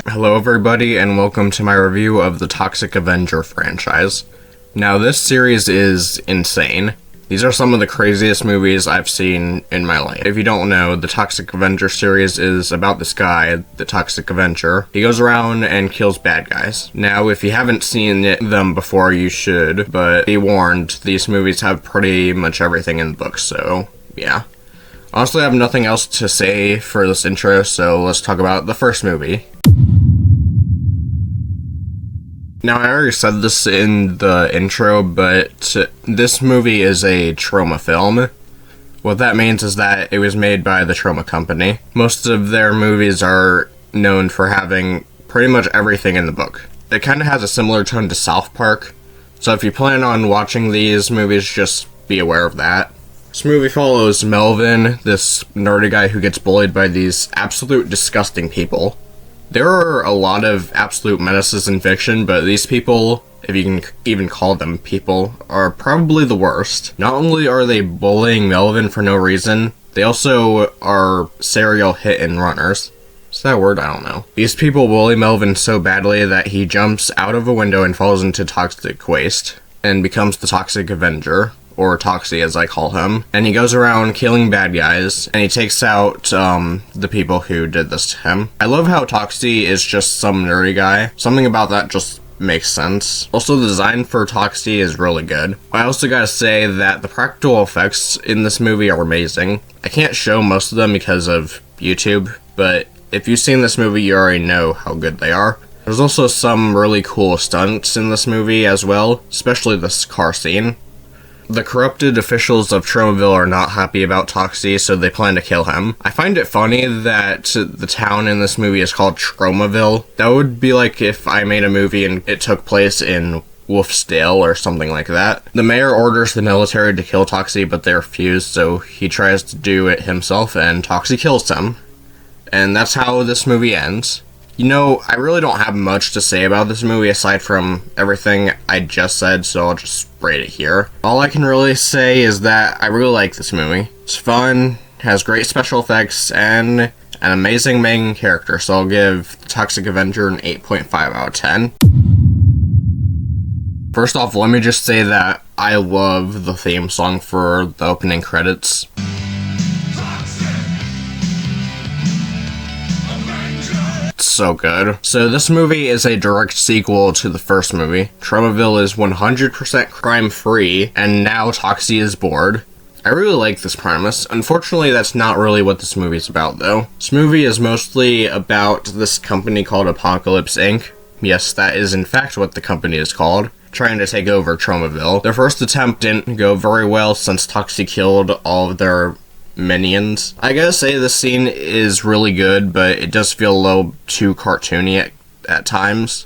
Hello everybody and welcome to my review of the Toxic Avenger franchise. Now this series is insane. These are some of the craziest movies I've seen in my life. If you don't know, the Toxic Avenger series is about this guy, the Toxic Avenger. He goes around and kills bad guys. Now if you haven't seen them before, you should, but be warned, these movies have pretty much everything in the book, so yeah. Honestly, I have nothing else to say for this intro, so let's talk about the first movie. Now, I already said this in the intro, but this movie is a trauma film. What that means is that it was made by the Trauma Company. Most of their movies are known for having pretty much everything in the book. It kind of has a similar tone to South Park, so if you plan on watching these movies, just be aware of that. This movie follows Melvin, this nerdy guy who gets bullied by these absolute disgusting people. There are a lot of absolute menaces in fiction, but these people, if you can even call them people, are probably the worst. Not only are they bullying Melvin for no reason, they also are serial hit and runners. Is that a word? I don't know. These people bully Melvin so badly that he jumps out of a window and falls into toxic waste and becomes the Toxic Avenger, or Toxie as I call him, and he goes around killing bad guys, and he takes out the people who did this to him. I love how Toxie is just some nerdy guy. Something about that just makes sense. Also, the design for Toxie is really good. I also gotta say that the practical effects in this movie are amazing. I can't show most of them because of YouTube, but if you've seen this movie, you already know how good they are. There's also some really cool stunts in this movie as well, especially this car scene. The corrupted officials of Tromaville are not happy about Toxie, so they plan to kill him. I find it funny that the town in this movie is called Tromaville. That would be like if I made a movie and it took place in Wolfsdale or something like that. The mayor orders the military to kill Toxie, but they refuse, so he tries to do it himself, and Toxie kills him. And that's how this movie ends. You know, I really don't have much to say about this movie aside from everything I just said, so I'll just rate it here. All I can really say is that I really like this movie. It's fun, has great special effects, and an amazing main character, so I'll give the Toxic Avenger an 8.5 out of 10. First off, let me just say that I love the theme song for the opening credits. So good. So this movie is a direct sequel to the first movie. Tromaville is 100% crime-free, and now Toxie is bored. I really like this premise. Unfortunately, that's not really what this movie is about, though. This movie is mostly about this company called Apocalypse Inc. Yes, that is in fact what the company is called, trying to take over Tromaville. Their first attempt didn't go very well since Toxie killed all of their minions. I gotta say this scene is really good, but it does feel a little too cartoony at times.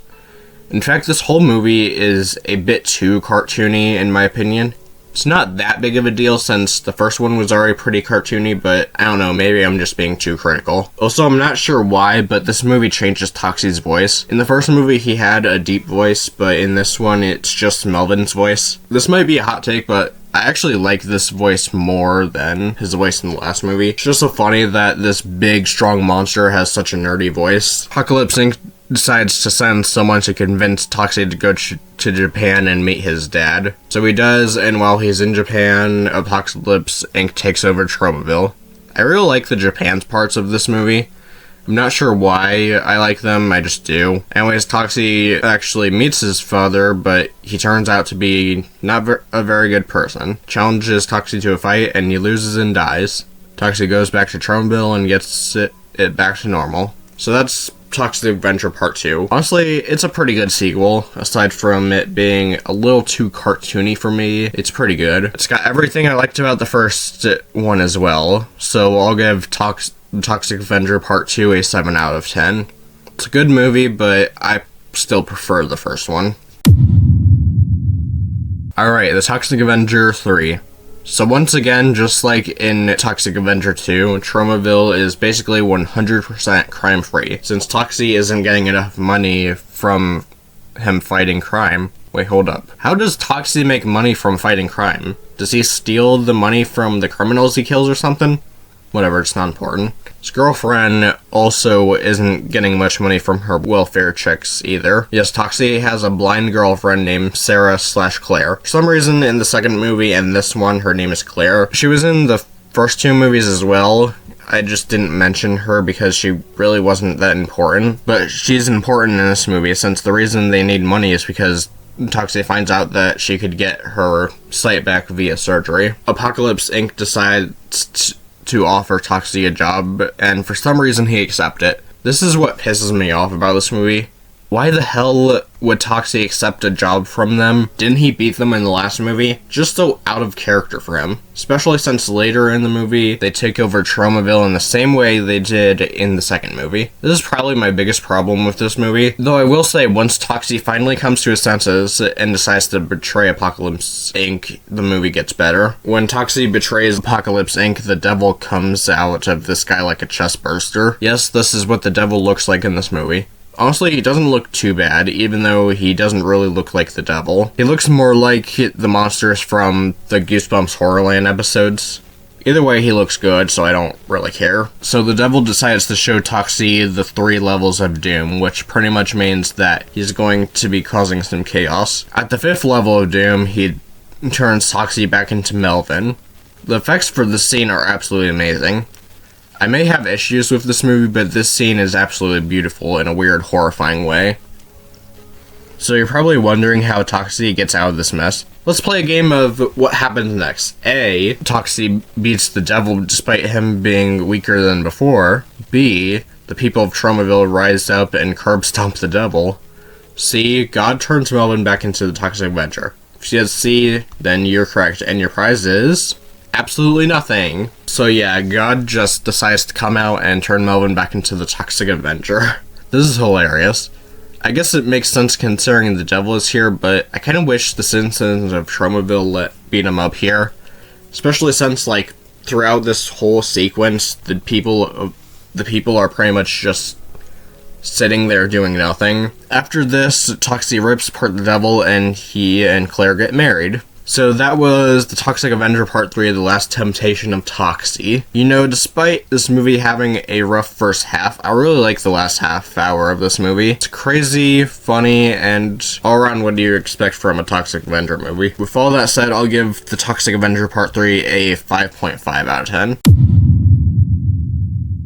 In fact, this whole movie is a bit too cartoony in my opinion. It's not that big of a deal since the first one was already pretty cartoony, but I don't know, maybe I'm just being too critical. Also, I'm not sure why, but this movie changes Toxie's voice. In the first movie, he had a deep voice, but in this one, it's just Melvin's voice. This might be a hot take, but I actually like this voice more than his voice in the last movie. It's just so funny that this big, strong monster has such a nerdy voice. Apocalypse Inc. decides to send someone to convince Toxie to go to Japan and meet his dad. So he does, and while he's in Japan, Apocalypse Inc. takes over Tromaville. I really like the Japan parts of this movie. I'm not sure why I like them, I just do. Anyways, Toxie actually meets his father, but he turns out to be not a very good person. Challenges Toxie to a fight, and he loses and dies. Toxie goes back to Tromaville and gets it back to normal. So that's Toxic Avenger Part 2. Honestly, it's a pretty good sequel. Aside from it being a little too cartoony for me, it's pretty good. It's got everything I liked about the first one as well, so I'll give Toxic Avenger Part 2 a 7 out of 10. It's a good movie, but I still prefer the first one. Alright, the Toxic Avenger 3. So once again, just like in Toxic Avenger 2, Tromaville is basically 100% crime-free, since Toxie isn't getting enough money from him fighting crime. Wait, hold up. How does Toxie make money from fighting crime? Does he steal the money from the criminals he kills or something? Whatever, it's not important. His girlfriend also isn't getting much money from her welfare checks either. Yes, Toxie has a blind girlfriend named Sarah/Claire. For some reason, in the second movie and this one, her name is Claire. She was in the first two movies as well. I just didn't mention her because she really wasn't that important. But she's important in this movie since the reason they need money is because Toxie finds out that she could get her sight back via surgery. Apocalypse Inc. decides to offer Toxie a job, and for some reason he accepts it. This is what pisses me off about this movie. Why the hell would Toxie accept a job from them? Didn't he beat them in the last movie? Just so out of character for him. Especially since later in the movie, they take over Tromaville in the same way they did in the second movie. This is probably my biggest problem with this movie. Though I will say, once Toxie finally comes to his senses and decides to betray Apocalypse Inc., the movie gets better. When Toxie betrays Apocalypse Inc., the devil comes out of the sky like a chest burster. Yes, this is what the devil looks like in this movie. Honestly, he doesn't look too bad, even though he doesn't really look like the devil. He looks more like the monsters from the Goosebumps Horrorland episodes. Either way, he looks good, so I don't really care. So the devil decides to show Toxie the 3 levels of doom, which pretty much means that he's going to be causing some chaos. At the 5th level of doom, he turns Toxie back into Melvin. The effects for this scene are absolutely amazing. I may have issues with this movie, but this scene is absolutely beautiful in a weird, horrifying way. So you're probably wondering how Toxie gets out of this mess. Let's play a game of what happens next. A, Toxie beats the devil despite him being weaker than before. B, the people of Tromaville rise up and curb stomp the devil. C, God turns Melvin back into the Toxic Avenger. If you said C, then you're correct, and your prize is absolutely nothing. So yeah, God just decides to come out and turn Melvin back into the Toxic Avenger. This is hilarious. I guess it makes sense considering the devil is here, but I kind of wish the citizens of Tromaville beat him up here. Especially since, like, throughout this whole sequence, the people are pretty much just sitting there doing nothing. After this, Toxie rips apart the devil and he and Claire get married. So that was the Toxic Avenger Part 3, The Last Temptation of Toxie. You know, despite this movie having a rough first half, I really like the last half hour of this movie. It's crazy, funny, and all around what do you expect from a Toxic Avenger movie. With all that said, I'll give the Toxic Avenger Part 3 a 5.5 out of 10.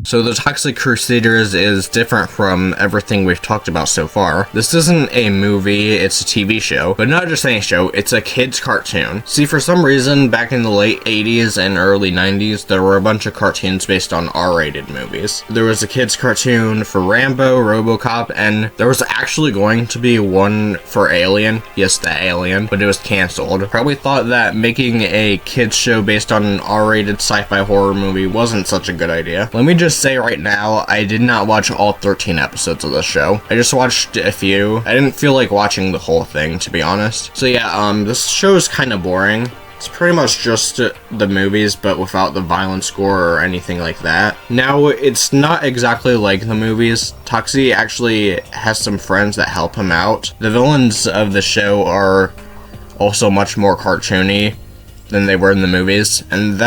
So the Toxic Crusaders is different from everything we've talked about so far. This isn't a movie, it's a TV show, but not just any show, it's a kid's cartoon. See, for some reason, back in the late 80s and early 90s, there were a bunch of cartoons based on R-rated movies. There was a kid's cartoon for Rambo, RoboCop, and there was actually going to be one for Alien. Yes, the Alien, but it was canceled. Probably thought that making a kid's show based on an R-rated sci-fi horror movie wasn't such a good idea. Let me just say right now, I did not watch all 13 episodes of this show. I just watched a few. I didn't feel like watching the whole thing, to be honest. So yeah, this show is kind of boring. It's pretty much just the movies, but without the violent score or anything like that. Now, it's not exactly like the movies. Toxie actually has some friends that help him out. The villains of the show are also much more cartoony than they were in the movies, and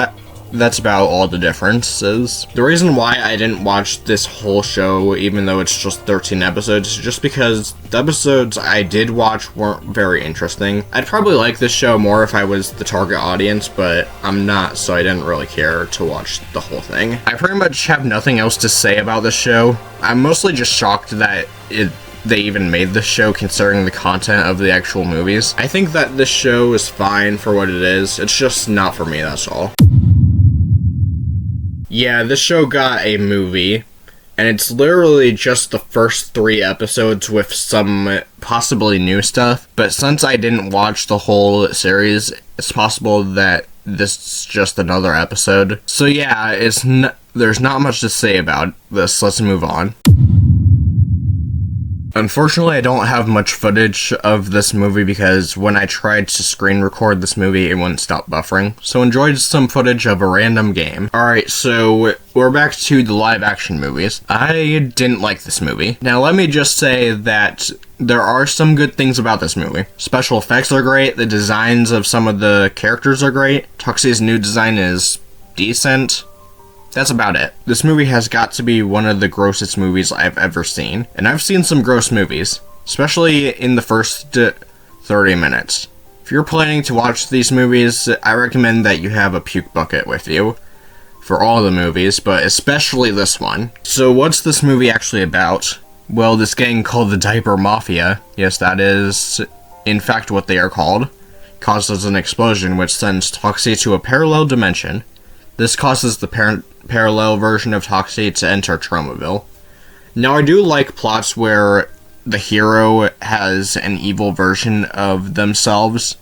that's about all the differences. The reason why I didn't watch this whole show, even though it's just 13 episodes, is just because the episodes I did watch weren't very interesting. I'd probably like this show more if I was the target audience, but I'm not, so I didn't really care to watch the whole thing. I pretty much have nothing else to say about this show. I'm mostly just shocked that they even made this show considering the content of the actual movies. I think that this show is fine for what it is. It's just not for me, that's all. Yeah, this show got a movie, and it's literally just the first 3 episodes with some possibly new stuff, but since I didn't watch the whole series, it's possible that this is just another episode. So yeah, there's not much to say about this. Let's move on. Unfortunately, I don't have much footage of this movie because when I tried to screen record this movie, it wouldn't stop buffering. So enjoyed some footage of a random game. Alright, so we're back to the live action movies. I didn't like this movie. Now let me just say that there are some good things about this movie. Special effects are great, the designs of some of the characters are great, Toxie's new design is decent. That's about it. This movie has got to be one of the grossest movies I've ever seen. And I've seen some gross movies, especially in the first 30 minutes. If you're planning to watch these movies, I recommend that you have a puke bucket with you for all the movies, but especially this one. So what's this movie actually about? Well, this gang called the Diaper Mafia, yes, that is in fact what they are called, causes an explosion which sends Toxie to a parallel dimension. This causes the parallel version of Toxie to enter Tromaville. Now, I do like plots where the hero has an evil version of themselves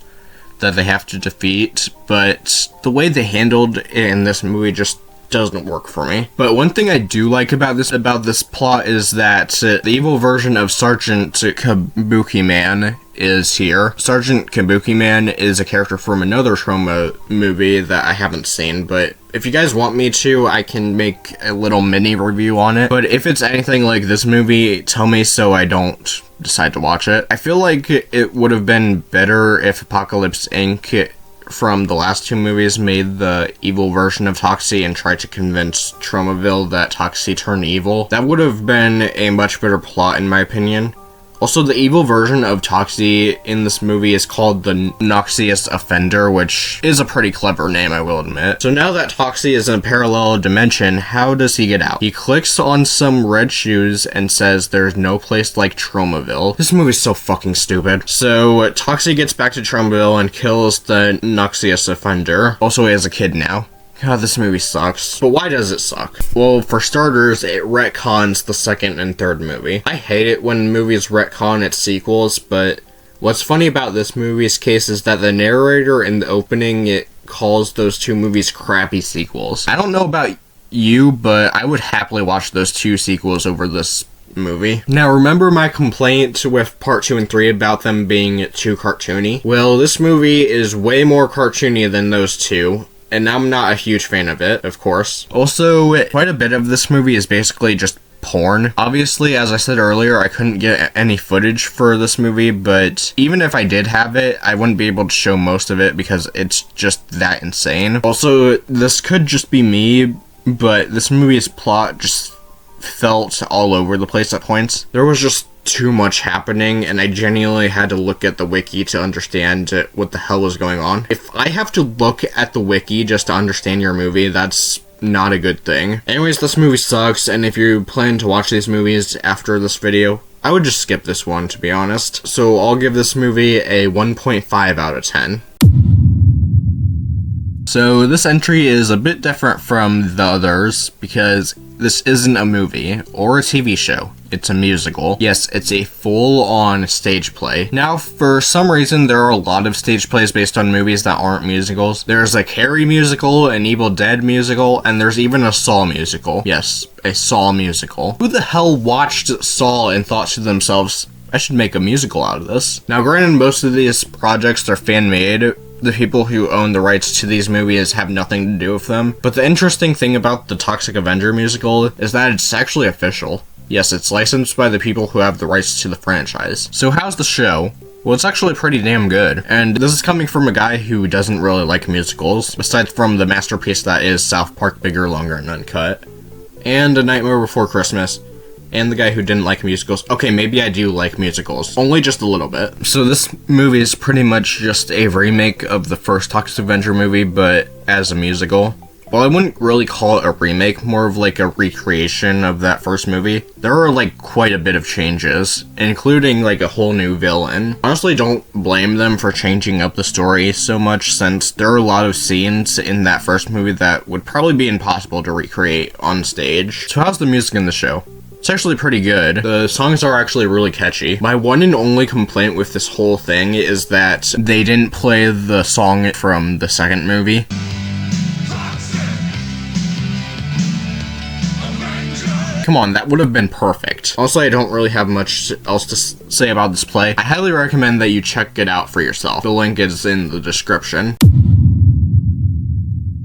that they have to defeat, but the way they handled it in this movie just doesn't work for me. But one thing I do like about this plot is that the evil version of Sergeant Kabuki Man is here. Sergeant Kabuki Man is a character from another Trauma movie that I haven't seen, but if you guys want me to, I can make a little mini review on it. But if it's anything like this movie, tell me so I don't decide to watch it. I feel like it would have been better if Apocalypse Inc. from the last two movies made the evil version of Toxie and tried to convince Tromaville that Toxie turned evil. That would have been a much better plot in my opinion. Also, the evil version of Toxie in this movie is called the Noxious Offender, which is a pretty clever name, I will admit. So now that Toxie is in a parallel dimension, how does he get out? He clicks on some red shoes and says there's no place like Tromaville. This movie's so fucking stupid. So Toxie gets back to Tromaville and kills the Noxious Offender. Also, he has a kid now. God, this movie sucks. But why does it suck? Well, for starters, it retcons the second and third movie. I hate it when movies retcon its sequels, but what's funny about this movie's case is that the narrator in the opening, it calls those two movies crappy sequels. I don't know about you, but I would happily watch those two sequels over this movie. Now, remember my complaint with part 2 and 3 about them being too cartoony? Well, this movie is way more cartoony than those two, and I'm not a huge fan of it, of course. Also, quite a bit of this movie is basically just porn. Obviously, as I said earlier, I couldn't get any footage for this movie, but even if I did have it, I wouldn't be able to show most of it because it's just that insane. Also, this could just be me, but this movie's plot just felt all over the place at points. There was just too much happening, and I genuinely had to look at the wiki to understand what the hell was going on. If I have to look at the wiki just to understand your movie, that's not a good thing. Anyways, this movie sucks, and if you plan to watch these movies after this video, I would just skip this one, to be honest. So I'll give this movie a 1.5 out of 10. So this entry is a bit different from the others because this isn't a movie or a TV show. It's a musical. Yes, it's a full-on stage play. Now, for some reason, there are a lot of stage plays based on movies that aren't musicals. There's a Carrie musical, an Evil Dead musical, and there's even a Saw musical. Yes, a Saw musical. Who the hell watched Saw and thought to themselves, I should make a musical out of this? Now, granted, most of these projects are fan-made. The people who own the rights to these movies have nothing to do with them. But the interesting thing about the Toxic Avenger musical is that it's actually official. Yes, it's licensed by the people who have the rights to the franchise. So how's the show? Well, it's actually pretty damn good. And this is coming from a guy who doesn't really like musicals, aside from the masterpiece that is South Park Bigger, Longer, and Uncut, and A Nightmare Before Christmas, and the guy who didn't like musicals. Okay, maybe I do like musicals. Only just a little bit. So this movie is pretty much just a remake of the first Toxic Avenger movie, but as a musical. Well, I wouldn't really call it a remake, more of like a recreation of that first movie. There are like quite a bit of changes, including like a whole new villain. Honestly, don't blame them for changing up the story so much, since there are a lot of scenes in that first movie that would probably be impossible to recreate on stage. So how's the music in the show? It's actually pretty good. The songs are actually really catchy. My one and only complaint with this whole thing is that they didn't play the song from the second movie. Come on, that would have been perfect. Also, I don't really have much else to say about this play. I highly recommend that you check it out for yourself. The link is in the description.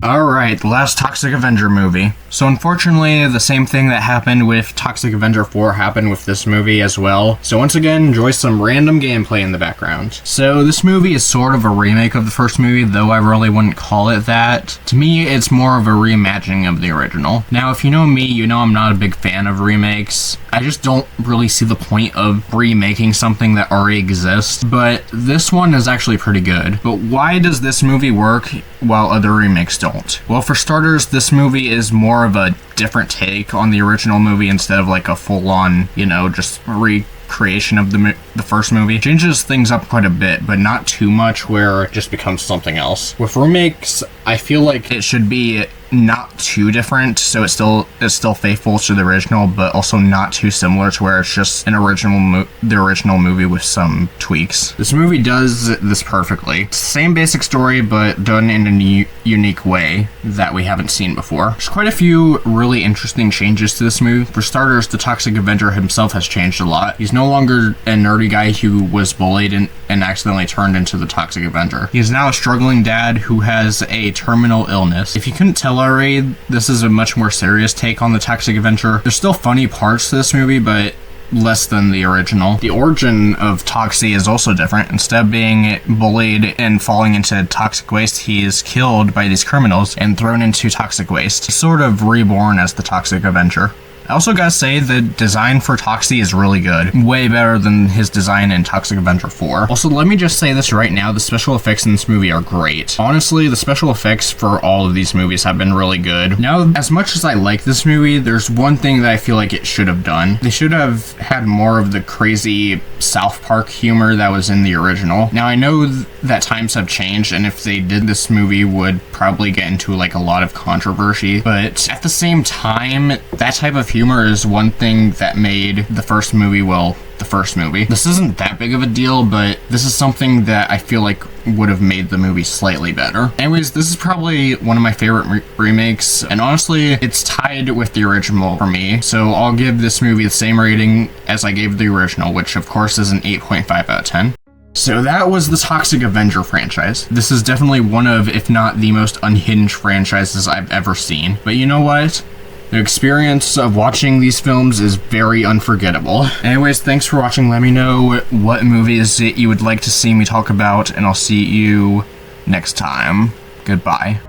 Alright, the last Toxic Avenger movie. So unfortunately, the same thing that happened with Toxic Avenger 4 happened with this movie as well. So once again, enjoy some random gameplay in the background. So this movie is sort of a remake of the first movie, though I really wouldn't call it that. To me, it's more of a reimagining of the original. Now, if you know me, you know I'm not a big fan of remakes. I just don't really see the point of remaking something that already exists, but this one is actually pretty good. But why does this movie work while other remakes don't? Well, for starters, this movie is more of a different take on the original movie instead of like a full-on, just recreation of the first movie. Changes things up quite a bit, but not too much where it just becomes something else. With remakes, I feel like it should be not too different, so it's still faithful to the original, but also not too similar to where it's just the original movie with some tweaks. This movie does this perfectly. It's the same basic story, but done in a unique way that we haven't seen before. There's quite a few really interesting changes to this movie. For starters, the Toxic Avenger himself has changed a lot. He's no longer a nerdy guy who was bullied and accidentally turned into the Toxic Avenger. He is now a struggling dad who has a terminal illness. If you couldn't tell already, this is a much more serious take on the Toxic Avenger. There's still funny parts to this movie, but less than the original. The origin of Toxie is also different. Instead of being bullied and falling into toxic waste, he is killed by these criminals and thrown into toxic waste. He's sort of reborn as the Toxic Avenger. I also gotta say, the design for Toxie is really good. Way better than his design in Toxic Avenger 4. Also, let me just say this right now, the special effects in this movie are great. Honestly, the special effects for all of these movies have been really good. Now, as much as I like this movie, there's one thing that I feel like it should have done. They should have had more of the crazy South Park humor that was in the original. Now, I know that times have changed, and if they did this movie would probably get into like a lot of controversy, but at the same time, that type of humor is one thing that made the first movie, the first movie. This isn't that big of a deal, but this is something that I feel like would have made the movie slightly better. Anyways, this is probably one of my favorite remakes, and honestly, it's tied with the original for me, so I'll give this movie the same rating as I gave the original, which of course is an 8.5 out of 10. So that was the Toxic Avenger franchise. This is definitely one of, if not the most unhinged franchises I've ever seen. But you know what? The experience of watching these films is very unforgettable. Anyways, thanks for watching. Let me know what movies you would like to see me talk about, and I'll see you next time. Goodbye.